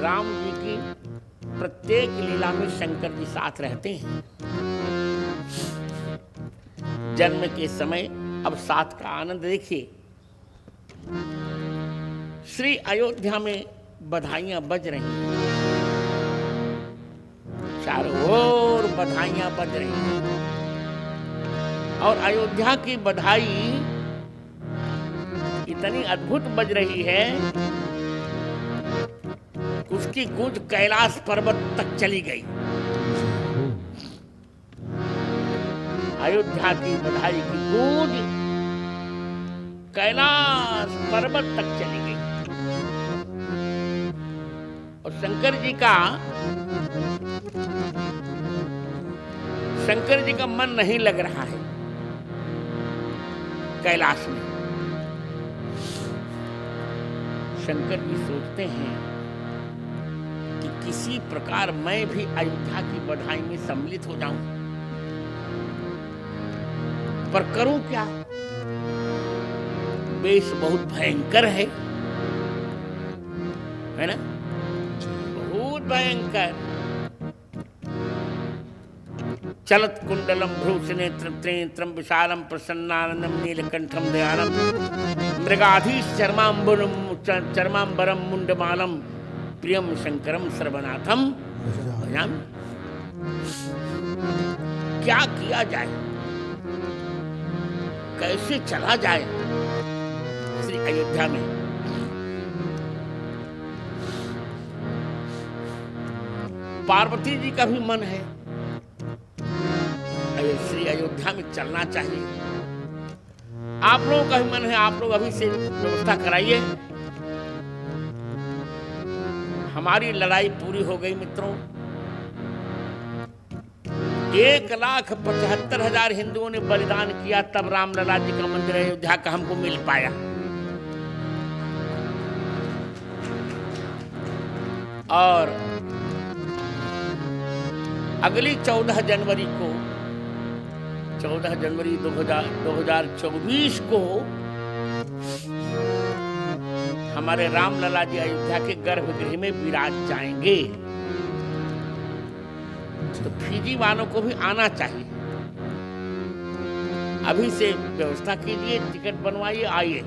राम जी की प्रत्येक लीला में शंकर जी साथ रहते हैं। जन्म के समय अब साथ का आनंद देखिए। श्री अयोध्या में बधाइयां बज रही हैं, चारों ओर बधाइयां बज रही हैं। और अयोध्या की बधाई इतनी अद्भुत बज रही है, उसकी गूंज कैलाश पर्वत तक चली गई। अयोध्या की बधाई की गूंज कैलाश पर्वत तक चली गई। और शंकर जी का मन नहीं लग रहा है कैलाश में। शंकर जी सोचते हैं कि किसी प्रकार मैं भी अयोध्या की बधाई में सम्मिलित हो जाऊं, पर करूं क्या? वेश बहुत भयंकर है ना? बहुत भयंकर। चलत कुंडलम भ्रूषनेत्रम विशालम प्रसन्नानंदम नीलकंठम दयालम मृगाधीश चर्मांबरम मुंडमालम प्रियम शंकरम सर्वनाथम भजामि। क्या किया जाए, कैसे चला जाए श्री अयोध्या में? पार्वती जी का भी मन है श्री अयोध्या में चलना चाहिए। आप लोगों का भी मन है, आप लोग अभी से व्यवस्था कराइए। हमारी लड़ाई पूरी हो गई मित्रों। 1,75,000 हिंदुओं ने बलिदान किया, तब रामलला जी का मंदिर अयोध्या का हमको मिल पाया। और अगली 14 जनवरी 2024 को हमारे रामलला जी अयोध्या के गर्भगृह में विराज जाएंगे। तो फीजी वालों को भी आना चाहिए। अभी से व्यवस्था कीजिए, टिकट बनवाइए, आइए।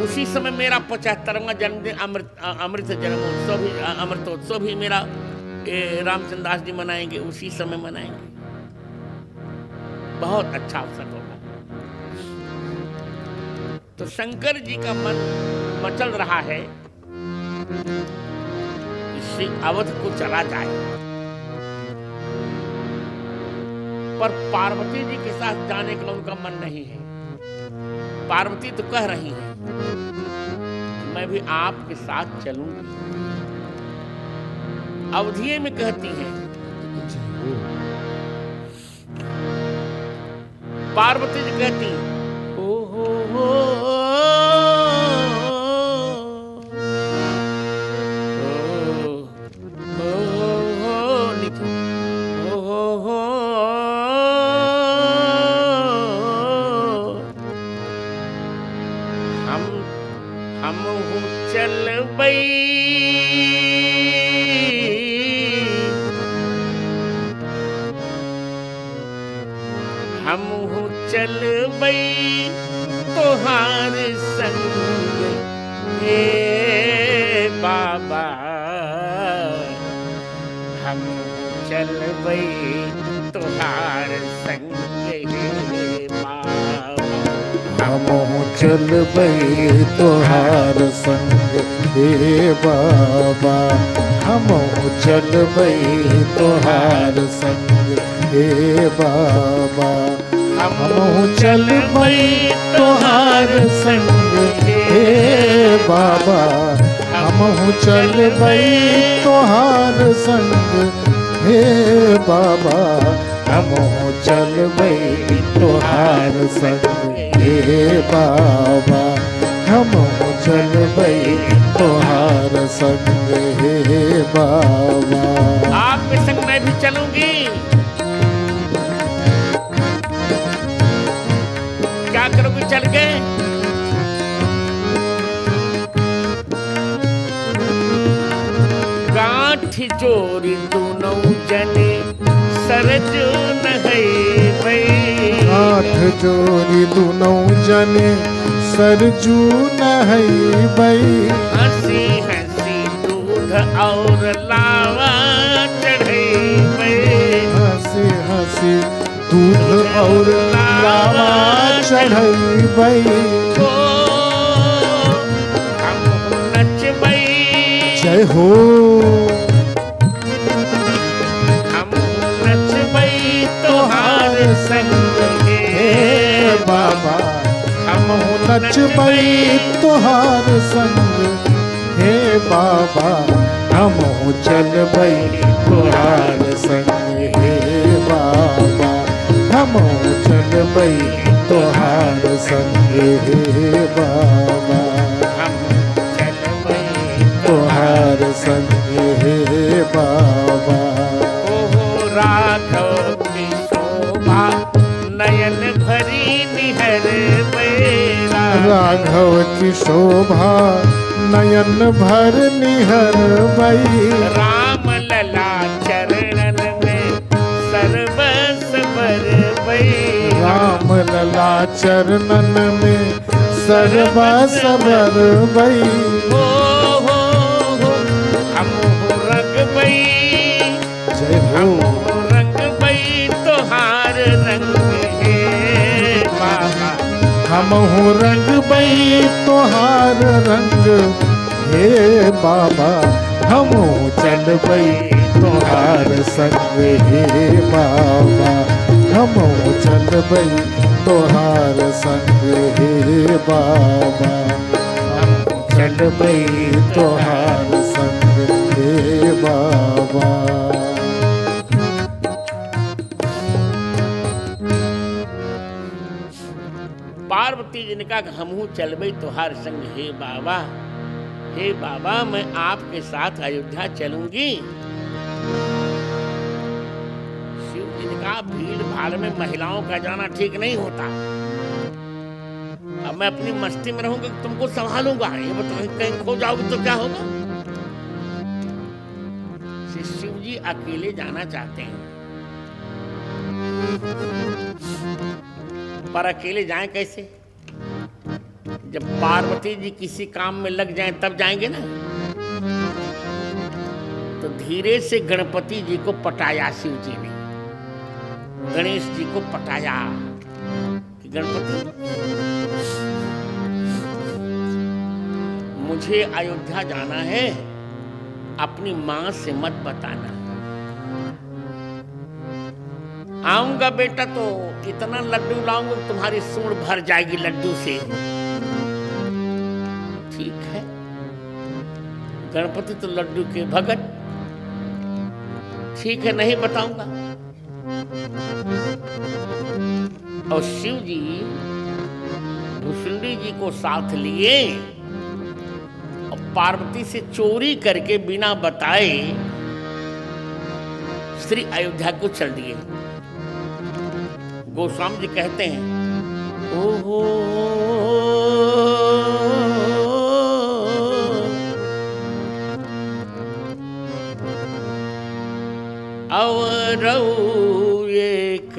उसी समय मेरा 75वां जन्मदिन अमृतोत्सव भी मेरा रामचंद्र दास जी मनाएंगे, उसी समय मनाएंगे। बहुत अच्छा अवसर होगा। तो शंकर जी का मन मचल रहा है श्री अवध को चला जाए, पर पार्वती जी के साथ जाने का उनका मन नहीं है। पार्वती तो कह रही है मैं भी आपके साथ चलूंगी। अवधिये में कहती हैं, पार्वती जी कहती हो हम चल बई चल बई तोहार संग हे बाबा। हम चल बई तोहार संग हे बाबा। हम चल बई तोहार संग हे बाबा। हम चल बई तोहार संग हे बाबा। हम चल बई तोहार संग हे बाबा। हम चल बई तोहार संग हे बाबा। हम चल बई तोहार संग हे बाबा। हम चल बई तोहार संग हे बाबा। आपके संग मैं भी चलूंगी। क्या करोगे चल के? आठ जोरी दोनों जने सरजू नहई भई। आठ जोरी दोनों जने सरजू नहई भई। हंसी हंसी दूध और लावा चढ़ई भई। हंसी हंसी दूध और लावा चढ़ई भई। तो हम नचबई जय हो। हम नचबई तोहार संग हे बाबा हम नचबई तोहार संग। हे बाबा हम चलबई तोहार संग। हे बाबा हम चलबई तोहार संग। हे बाबा हम चलबई तोहार संग। हे बाबा ओहो राघव की शोभा नयन भरी निहर बेरा। राघव की शोभा नयन भर निहर भई। राम लला चरणन में सर्वस बर भई। राम लला चरणन में सर्वस बर भई। हो हम हो रंग बई। जय हम हो। हो रंग बई तोहार रंग हे बाबा। हम हो रंग बई तोहार रंग। हे बाबा हम चल बई तोहार संग। हे बाबा हम चल बई तोहार संग। हे बाबा हम चल बई तोहार संग। हे बाबा पार्वती जी ने कहा हमहू चलबई तोहार संग। हे बाबा, हे बाबा मैं आपके साथ अयोध्या चलूंगी। शिव जी ने कहा भीड़ भाड़ में महिलाओं का जाना ठीक नहीं होता। अब मैं अपनी मस्ती में रहूंगा, तुमको संभालूंगा। ये बताओ कहीं खो जाओगे तो क्या होगा। शिव जी अकेले जाना चाहते हैं, पर अकेले जाएं कैसे? जब पार्वती जी किसी काम में लग जाएं तब जाएंगे ना। तो धीरे से गणपति जी को पटाया शिव जी ने, गणेश जी को पटाया कि गणपति मुझे अयोध्या जाना है, अपनी मां से मत बताना। आऊंगा बेटा तो इतना लड्डू लाऊंगा तुम्हारी सूंड भर जाएगी लड्डू से। ठीक है, गणपति तो लड्डू के भगत। ठीक है, नहीं बताऊंगा। और शिव जी भुसुंडी जी को साथ लिए और पार्वती से चोरी करके बिना बताए श्री अयोध्या को चल दिए। गोस्वामी जी कहते हैं ओहो और एक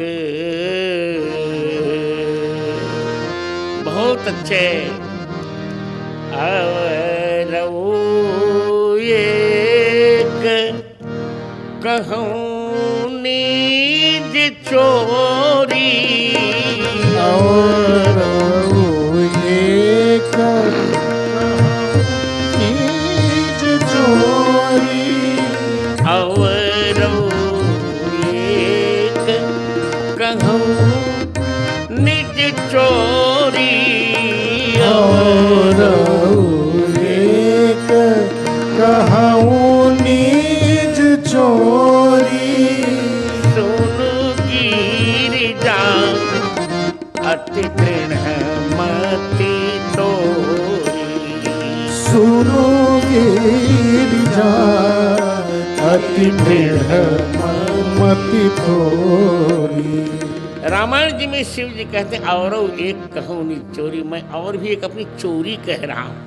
बहुत अच्छे और एक कहूँ नीज चोरी और एक नीज चोरी और एक कहूँ निज चोरी और एक कहूँ नीज चोरी सुनु गिरिजा अति दृढ़ मति तोरी सुनो गिरिजा अति दृढ़ मति थोरी। रामायण जी में शिव जी कहते हैं और एक कहूँ नी चोरी, मैं और भी एक अपनी चोरी कह रहा हूँ।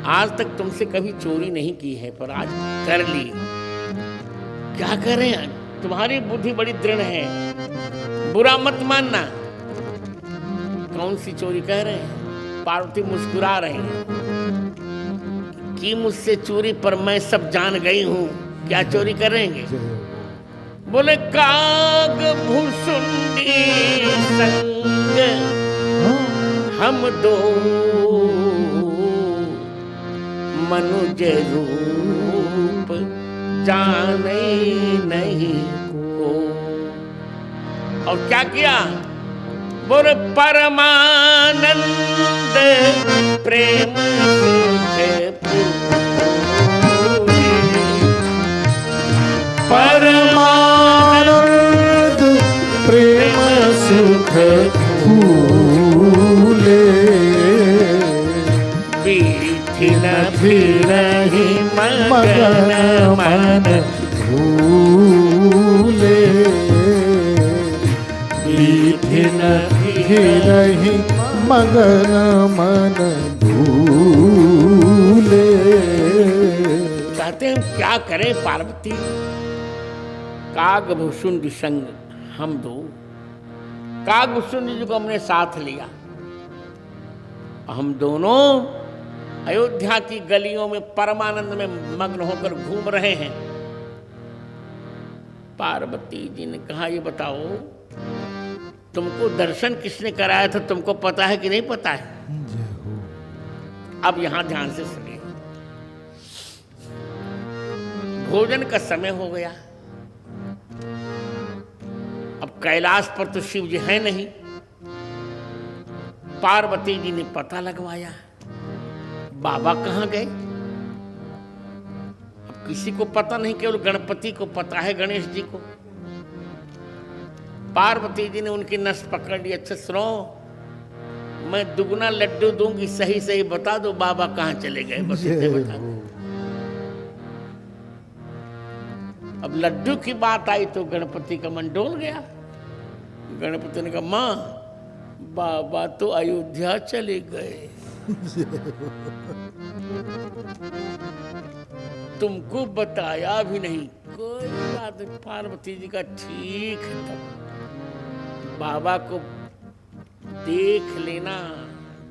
आज तक तुमसे कभी चोरी नहीं की है, पर आज कर ली। क्या करें, तुम्हारी बुद्धि बड़ी दृढ़ है, बुरा मत मानना। कौन सी चोरी कह रहे हैं? पार्वती मुस्कुरा रही है कि मुझसे चोरी, पर मैं सब जान गई हूं। क्या चोरी करेंगे? बोले काग भुसुंडी संग हम दो मनुज रूप जाने नहीं को। और क्या किया? बोले परमानंद प्रेम सुख परमानंद प्रेम सुख फूले बीठी न फिरहि मगन मन भूले बीठी न फिरहि मगन मन भूले। कहते हैं क्या करें पार्वती? कागभूषुंड संग हम दो। कागभूषुंड जी को हमने साथ लिया, हम दोनों अयोध्या की गलियों में परमानंद में मग्न होकर घूम रहे हैं। पार्वती जी ने कहा, ये बताओ तुमको दर्शन किसने कराया था? तुमको पता है कि नहीं पता है? अब यहां ध्यान से सुनिए। भोजन का समय हो गया। अब कैलाश पर तो शिव जी है नहीं। पार्वती जी ने पता लगवाया, बाबा कहाँ गए? अब किसी को पता नहीं, केवल गणपति को पता है, गणेश जी को। पार्वती जी ने उनकी नस पकड़ ली। अच्छा सुनो, मैं दुगना लड्डू दूंगी, सही सही बता दो बाबा कहाँ चले गए, बस इतने बता दो। अब लड्डू की बात आई तो गणपति का मन डोल गया। गणपति ने कहा, माँ बाबा तो अयोध्या चले गए, तुमको बताया भी नहीं। कोई बात नहीं। पार्वती जी का ठीक है, तब बाबा को देख लेना,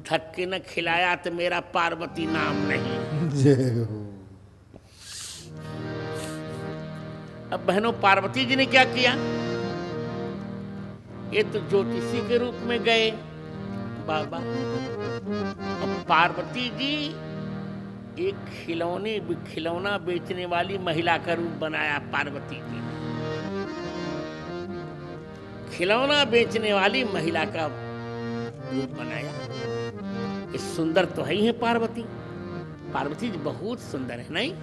धक्के न खिलाया तो मेरा पार्वती नाम नहीं। अब बहनों, पार्वती जी ने क्या किया? ये तो ज्योतिषी के रूप में गए बाबा। अब पार्वती जी एक खिलौना बेचने वाली महिला का रूप बनाया। पार्वती जी खिलौना बेचने वाली महिला का रूप बनाया। ये सुंदर तो है ही है पार्वती। पार्वती जी बहुत सुंदर है, नहीं?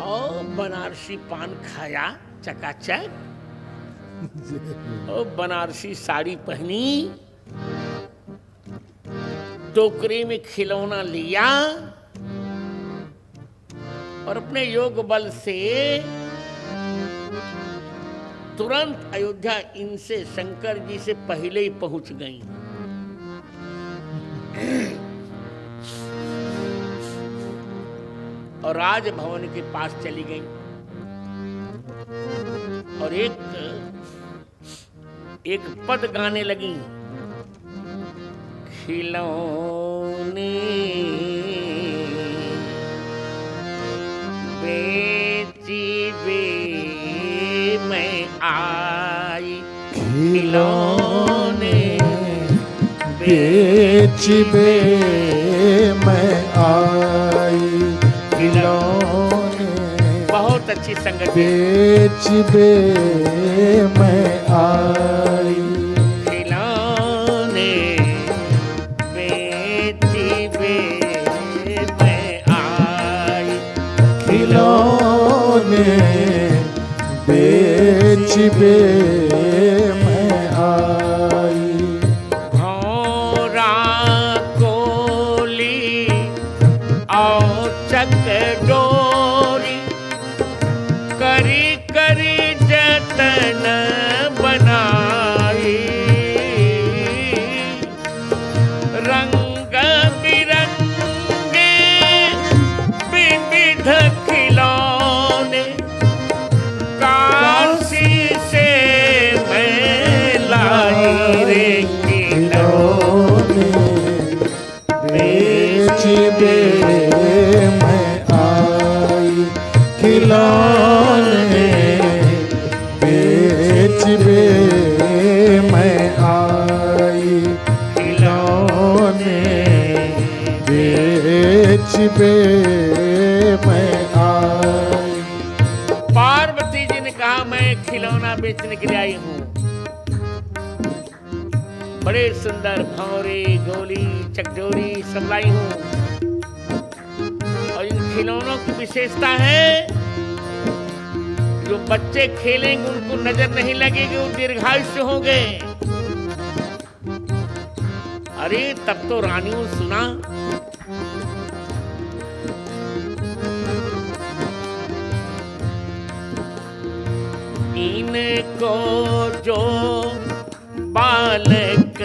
और बनारसी पान खाया चकाचक, और बनारसी साड़ी पहनी, टोकरी में खिलौना लिया और अपने योग बल से तुरंत अयोध्या इनसे, शंकर जी से पहले ही पहुंच गई। और राजभवन के पास चली गई और एक पद गाने लगी। खिलौने बेची बे मैं आई, खिलौने बेच बे मैं आई, खिलौने बहुत अच्छी संगत। बेच बे मैं आई, खिलौने बेच बे मैं आई, खिलौने बेच बे मैं आई। भौरा कोली और चकडोरी करी करी जतन बनाई, रंग रे खिलौने बेच दे मैं आई, खिलौने बेच दे मैं आई, खिलौने बेच दे मैं आई। पार्वती जी ने कहा मैं खिलौना बेचने के लिए आई हूँ। बड़े सुंदर भंवरे, गोली, चकजोरी सब लाई हूँ। और इन खिलौनों की विशेषता है जो बच्चे खेलेंगे उनको नजर नहीं लगेगी, वो दीर्घायुष्य होंगे। अरे तब तो रानियों सुना, इनको जो बालक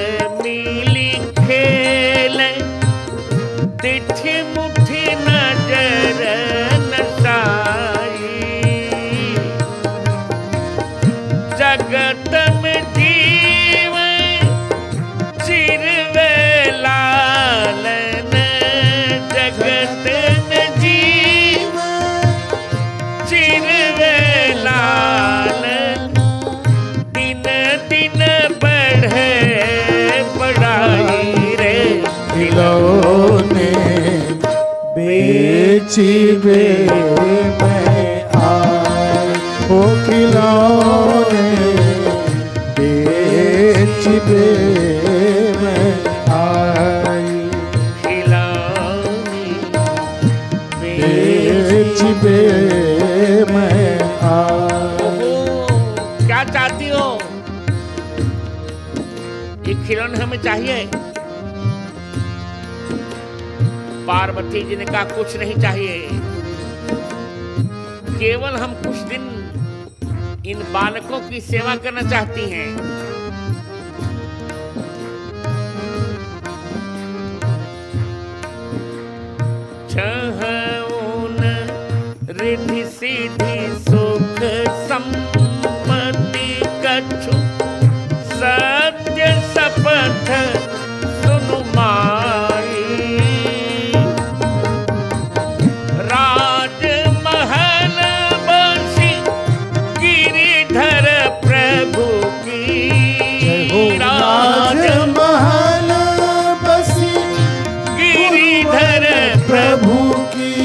मिली खेल तिथि मुठी नजर नसाई, जगत में जीव चिरवे लालन, जगत में जीव चिरवे लालन, दिन दिन बढ़े पढ़ाई रे खिलौने बेच दे मैं आई, ओ खिलौने बेच दे मैं आई, खिलौने बेच दे मैं आई। ओहो, क्या चाहती हो? ये खिलौने हमें चाहिए। पार्वती जी ने कहा कुछ नहीं चाहिए, केवल हम कुछ दिन इन बालकों की सेवा करना चाहती हैं। छहऊन रिद्धि सिद्धि सुख संपत्ति कछु सत्य शपथ सुनु माई, राजमहल बसी गिरिधर प्रभु की, राजमहल बसी गिरिधर प्रभु की,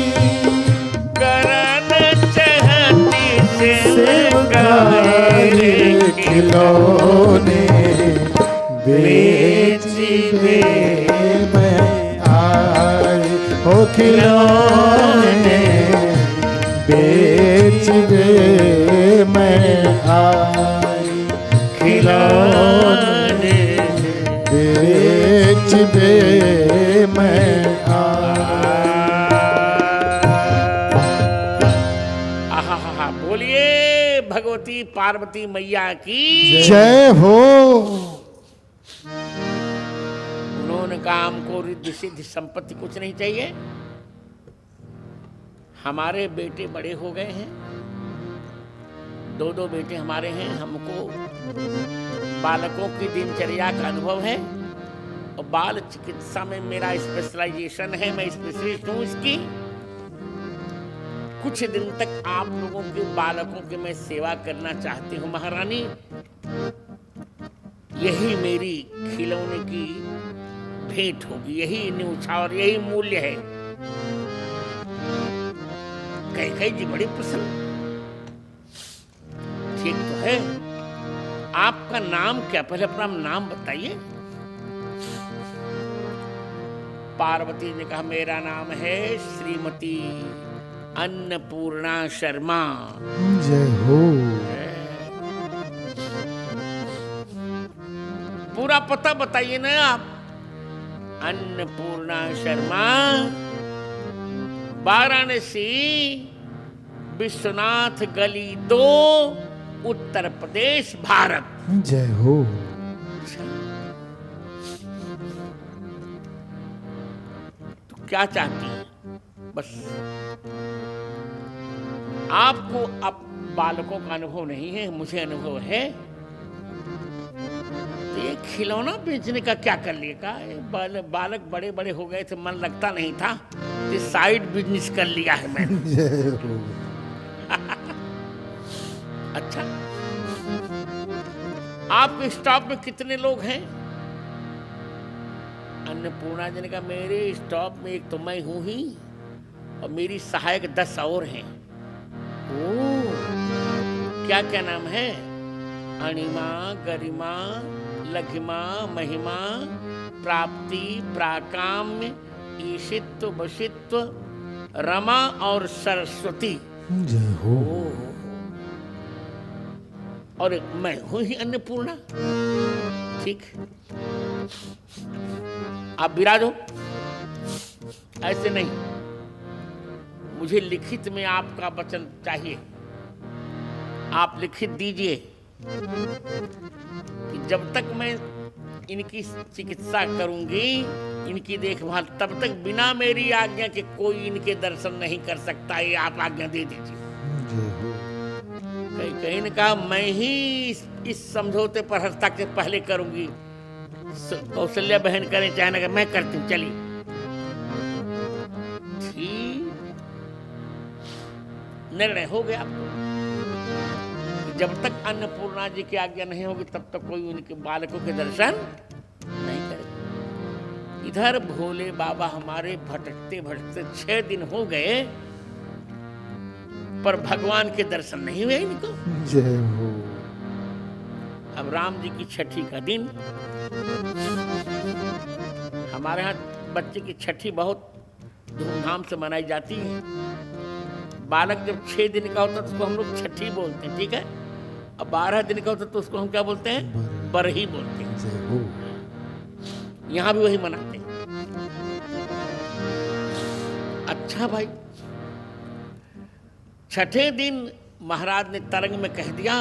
करन चहती सेवकारे खिलौने बेच दे मैं आई, ओ खिलौने बेच दे मैं आई, खिलौने बेच दे मैं आई। आहा, बोलिए भगवती पार्वती मैया की जय हो। उन्होंने कहा हमको रिद्धि सिद्धि संपत्ति कुछ नहीं चाहिए, हमारे बेटे बड़े हो गए हैं, दो दो बेटे हमारे हैं, हमको बालकों की दिनचर्या का अनुभव है और बाल चिकित्सा में मेरा स्पेशलाइजेशन है, मैं स्पेशलिस्ट हूँ इसकी। कुछ दिन तक आप लोगों के बालकों की मैं सेवा करना चाहती हूँ महारानी। यही मेरी खिलौने की भेंट होगी, यही न्यूछावर, यही मूल्य है। कैकेयी जी बड़ी प्रसन्न, ठीक तो है। आपका नाम क्या, पहले अपना नाम बताइए। पार्वती ने कहा मेरा नाम है श्रीमती अन्नपूर्णा शर्मा। जय हो। पूरा पता बताइए ना आप। अन्नपूर्णा शर्मा, वाराणसी, विश्वनाथ गली 2, उत्तर प्रदेश, भारत। जय हो। तो क्या चाहती हैं? बस आपको अब बालकों का अनुभव नहीं है, मुझे अनुभव है। तो ये खिलौना बेचने का क्या कर लिए? का बालक बड़े बड़े हो गए थे, मन लगता नहीं था, तो साइड बिजनेस कर लिया है मैंने। जय हो। अच्छा, आपके स्टॉप में कितने लोग हैं? अन्नपूर्णा जी ने कहा, मेरे स्टॉप में एक तो मैं हूं ही, और मेरी सहायक 10 और हैं। ओ, क्या क्या नाम है? अणिमा, गरिमा, लघिमा, महिमा, प्राप्ति, प्राकाम्य, ईशित्व, वशित्व, रमा और सरस्वती। जय हो। और मैं हूं ही अन्नपूर्णा। ठीक, आप विराजो। ऐसे नहीं, मुझे लिखित में आपका वचन चाहिए। आप लिखित दीजिए कि जब तक मैं इनकी चिकित्सा करूंगी, इनकी देखभाल, तब तक बिना मेरी आज्ञा के कोई इनके दर्शन नहीं कर सकता। ये आप आज्ञा दे दीजिए। जय हो। कहीं ने कहा, मैं ही इस समझौते पर हस्ताक्षर पहले करूंगी। कौशल्या बहन करें चाहे ना, मैं करती हूँ, चलिए। ठीक, निर्णय हो गया आपको। जब तक अन्नपूर्णा जी की आज्ञा नहीं होगी, तब तक कोई उनके बालकों के दर्शन नहीं करेगा। इधर भोले बाबा हमारे भटकते भटकते 6 दिन हो गए, पर भगवान के दर्शन नहीं हुए इनको। जय हो। अब राम जी की छठी का दिन। हमारे यहाँ बच्चे की छठी बहुत धूमधाम से मनाई जाती है। बालक जब 6 दिन का होता है तो उसको हम लोग छठी बोलते हैं, ठीक है। अब 12 दिन का होता है तो उसको हम क्या बोलते हैं? बरही बोलते हैं। जय हो। यहाँ भी वही मनाते हैं। अच्छा भाई, छठे दिन महाराज ने तरंग में कह दिया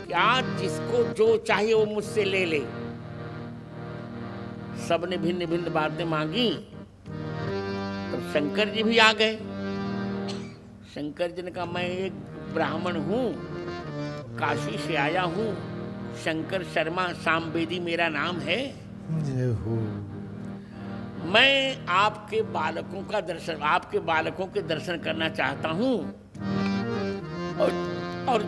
कि आज जिसको जो चाहिए वो मुझसे ले ले। सबने भिन्न भिन्न बातें मांगी। तो शंकर जी भी आ गए। शंकर जी ने कहा, मैं एक ब्राह्मण हूँ, काशी से आया हूँ, शंकर शर्मा सामवेदी मेरा नाम है। जय हो। मैं आपके बालकों का दर्शन, आपके बालकों के दर्शन करना चाहता हूँ, और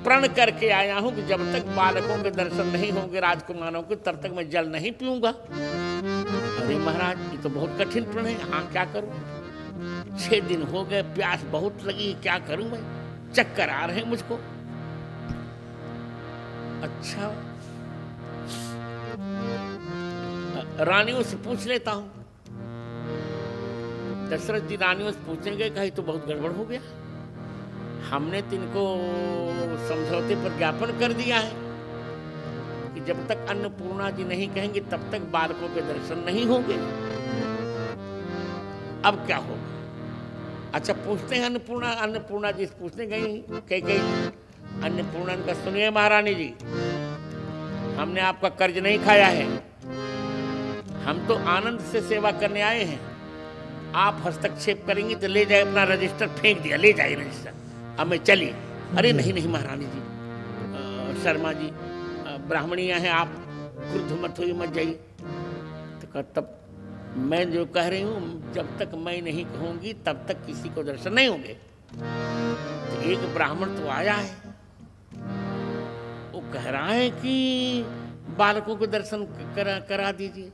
प्रण करके आया हूँ कि जब तक बालकों के दर्शन नहीं होंगे राजकुमारों के, तब तक मैं जल नहीं पीऊंगा। अरे महाराज, ये तो बहुत कठिन प्रण है। हाँ, क्या करूं? 6 दिन हो गए, प्यास बहुत लगी, क्या करूं मैं? चक्कर आ रहे हैं मुझको। अच्छा, रानियों से पूछ लेता हूं। दशरथ जी रानियों से पूछने गए, कहीं तो बहुत गड़बड़ हो गया। हमने तिनको समझौते पर ज्ञापन कर दिया है कि जब तक अन्नपूर्णा जी नहीं कहेंगे तब तक बालकों के दर्शन नहीं होंगे। अब क्या होगा? अच्छा, पूछते हैं अन्नपूर्णा जी से पूछने गई कई अन्नपूर्णा का, सुनिए महारानी जी, हमने आपका कर्ज नहीं खाया है, हम तो आनंद से सेवा करने आए हैं। आप हस्तक्षेप करेंगी तो ले जाए, अपना रजिस्टर फेंक दिया, ले जाए रजिस्टर, अब मैं चलिए। अरे नहीं नहीं महारानी जी, शर्मा जी, ब्राह्मणियाँ हैं, आप क्रुद्ध मत होइए, मत जाइए। तो कहा, तब मैं जो कह रही हूँ, जब तक मैं नहीं कहूँगी तब तक किसी को दर्शन नहीं होंगे। तो एक ब्राह्मण तो आया है, वो कह रहा है कि बालकों को दर्शन करा दीजिए।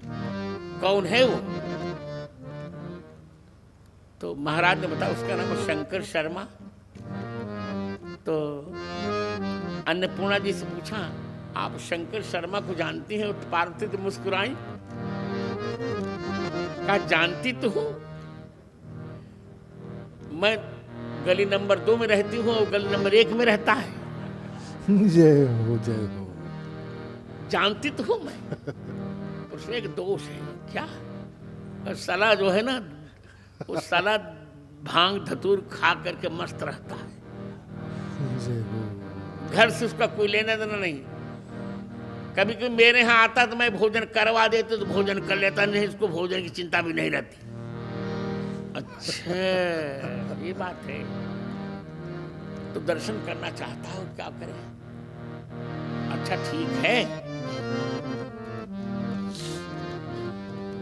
कौन है वो? तो महाराज ने बताया, उसका नाम शंकर शर्मा। तो अन्नपूर्णा जी से पूछा, आप शंकर शर्मा को जानती हैं? पार्वती तो मुस्कुराई, कहा, जानती तो हूं, मैं गली नंबर 2 में रहती हूँ और गली नंबर 1 में रहता है। जय हो। जय हो। जानती तो हूं मैं, उसमें एक दोष है। क्या? साला जो है ना, वो साला भांग धतूर खा करके मस्त रहता है। जय हो। घर से उसका कोई लेना देना नहीं। कभी कभी मेरे यहाँ आता तो मैं भोजन करवा देते तो भोजन कर लेता, नहीं इसको भोजन की चिंता भी नहीं रहती। अच्छा, ये बात है। तो दर्शन करना चाहता हूँ, क्या करें? अच्छा ठीक है,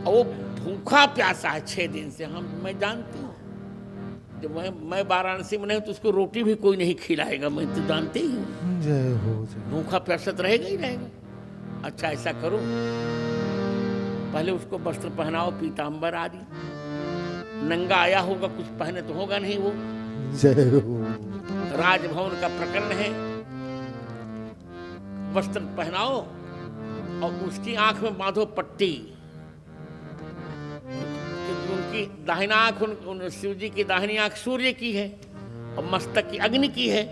और वो भूखा प्यासा है 6 दिन से। मैं जानती हूँ, जब मैं वाराणसी में नहीं तो उसको रोटी भी कोई नहीं खिलाएगा, मैं तो जानती ही हूँ। जय हो जय हो। भूखा प्यासा तो रहेगा ही रहेगा। अच्छा ऐसा करो, पहले उसको वस्त्र पहनाओ, पीताम्बर आदि। नंगा आया होगा, कुछ पहने तो होगा नहीं वो। जय हो। राजभवन का प्रकरण है, वस्त्र पहनाओ और उसकी आंख में बांधो पट्टी। उनकी दाहिना आंख उन शिव जी की दाहिनी आंख सूर्य की है और मस्तक की अग्नि की है।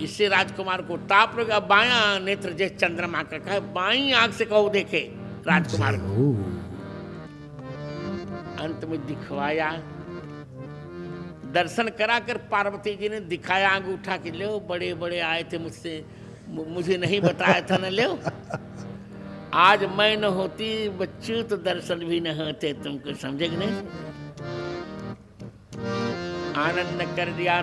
इससे राजकुमार को ताप लगा। बायां नेत्र जैसे चंद्रमा का है, बाई आंख से कहो देखे राजकुमार को। अंत में दिखवाया, दर्शन कराकर पार्वती जी ने दिखाया अंगूठा कि लो बड़े बड़े आए थे मुझसे, मुझे नहीं बताया था ना, लो आज मैं न होती बच्चों तो दर्शन भी न होते तुमको, समझे कि नहीं। आनंद कर दिया।